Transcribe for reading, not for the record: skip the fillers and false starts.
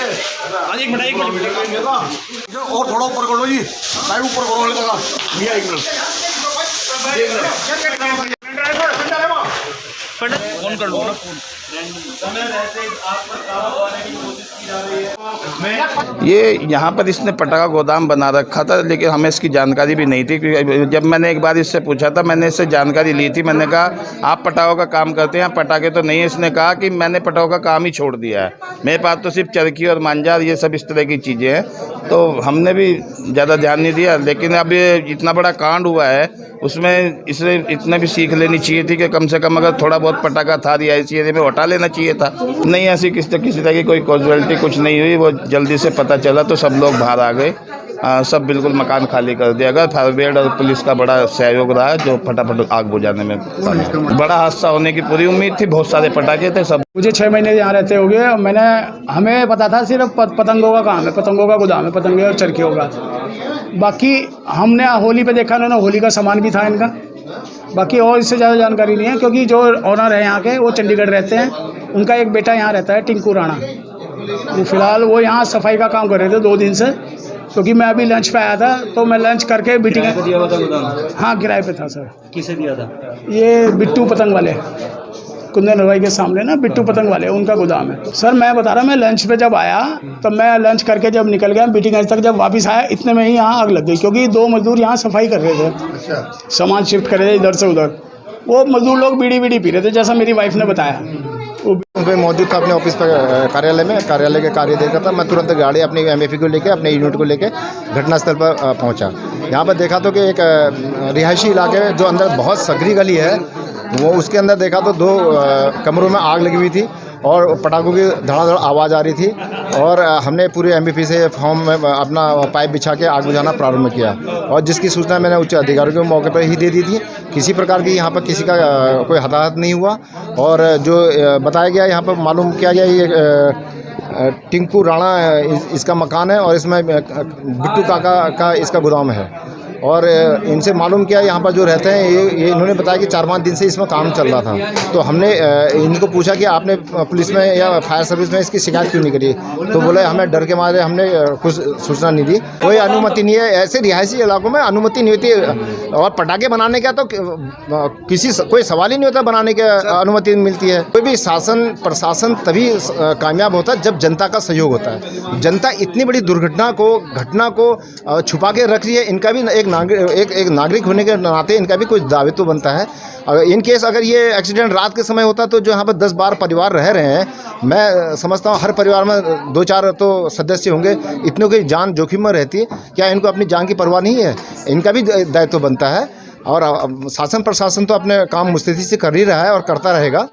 एक मिनट और थोड़ा ऊपर कर लो जी, साइड ऊपर करो लगा भैया, एक मिनट फोन कर लो ना, फोन। ये यहाँ पर इसने पटाखा गोदाम बना रखा था, लेकिन हमें इसकी जानकारी भी नहीं थी। क्योंकि जब मैंने एक बार इससे पूछा था, मैंने इससे जानकारी ली थी। मैंने कहा आप पटाखों का काम करते हैं, पटाखे तो नहीं है। इसने कहा कि मैंने पटाखों का काम ही छोड़ दिया है, मेरे पास तो सिर्फ चरखी और मांझा ये सब इस तरह की चीज़ें हैं। तो हमने भी ज़्यादा ध्यान नहीं दिया। लेकिन अब ये इतना बड़ा कांड हुआ है, उसमें इसने इतना भी सीख लेनी चाहिए थी कि कम से कम अगर थोड़ा बहुत पटाखा था रिहायशी एरिया में हटा लेना चाहिए था। नहीं, ऐसी किसी तरह की कोई कॉजुअलिटी कुछ नहीं हुई। वो जल्दी से पता चला तो सब लोग बाहर आ गए, सब बिल्कुल मकान खाली कर दिया गया। फायर ब्रिगेड और पुलिस का बड़ा सहयोग रहा है, जो फटाफट आग बुझाने में बड़ा हादसा होने की पूरी उम्मीद थी। बहुत सारे पटाखे थे सब। मुझे 6 महीने यहाँ रहते हो गए। हमें पता था सिर्फ पतंगों का काम है, पतंगों का गोदाम है, पतंगे और चरखियों का। बाकी हमने होली पे देखा, उन्होंने होली का सामान भी था इनका। बाकी और इससे ज़्यादा जानकारी नहीं है, क्योंकि जो ओनर है यहाँ के वो चंडीगढ़ रहते हैं। उनका एक बेटा यहाँ रहता है, टिंकू राणा। वो फिलहाल वो यहाँ सफाई का काम कर रहे थे 2 दिन से, क्योंकि मैं अभी लंच पे आया था। तो मैं लंच करके मीटिंग दिया हुआ था गोदाम? हाँ, किराए पे था सर। किसे दिया था? ये बिट्टू पतंग वाले, कुंदन हलवाई के सामने ना, बिट्टू पतंग वाले, उनका गोदाम है सर। मैं बता रहा, मैं लंच पे जब आया तो मैं लंच करके जब निकल गया मीटिंग तक, जब वापस आया इतने में ही यहाँ आग लग गई। क्योंकि 2 मजदूर यहाँ सफाई कर रहे थे, सामान शिफ्ट कर रहे थे इधर से उधर। वो मजदूर लोग बीड़ी पी रहे थे, जैसा मेरी वाइफ ने बताया। मैं मौजूद था अपने ऑफिस पर, कार्यालय में, कार्यालय के कार्य देख रहा था। मैं तुरंत गाड़ी अपनी MFE को लेके, अपने यूनिट को लेके घटनास्थल पर पहुंचा। यहाँ पर देखा तो कि एक रिहायशी इलाके में जो अंदर बहुत सकरी गली है, वो उसके अंदर देखा तो 2 कमरों में आग लगी हुई थी और पटाखों की धड़ाधड़ आवाज़ आ रही थी। और हमने पूरे MFE से फॉर्म में अपना पाइप बिछा के आग बुझाना प्रारंभ किया। और जिसकी सूचना मैंने उच्च अधिकारियों को मौके पर ही दे दी थी। किसी प्रकार की यहाँ पर किसी का कोई हताहत नहीं हुआ। और जो बताया गया, यहाँ पर मालूम किया गया, ये टिंकू राणा इसका मकान है और इसमें बिट्टू काका का इसका गोदाम है। और इनसे मालूम किया, यहाँ पर जो रहते हैं ये इन्होंने बताया कि 4-5 दिन से इसमें काम चल रहा था। तो हमने इनको पूछा कि आपने पुलिस में या फायर सर्विस में इसकी शिकायत क्यों नहीं करी? तो बोले हमें डर के मारे हमने कुछ सूचना नहीं दी। कोई अनुमति नहीं है, ऐसे रिहायशी इलाकों में अनुमति नहीं होती। और पटाखे बनाने का तो कोई सवाल ही नहीं होता, बनाने की अनुमति मिलती है। कोई भी शासन प्रशासन तभी कामयाब होता है जब जनता का सहयोग होता है। जनता इतनी बड़ी घटना को छुपा के रख रही है। इनका भी एक नागरिक होने के नाते इनका भी कुछ दायित्व बनता है। इन केस अगर ये एक्सीडेंट रात के समय होता तो जो यहाँ पर 10-12 परिवार रह रहे हैं, मैं समझता हूँ हर परिवार में 2-4 तो सदस्य होंगे। इतनों की जान जोखिम में रहती है। क्या इनको अपनी जान की परवाह नहीं है? इनका भी दायित्व बनता है। और शासन प्रशासन तो अपने काम मुस्तैदी से कर ही रहा है और करता रहेगा।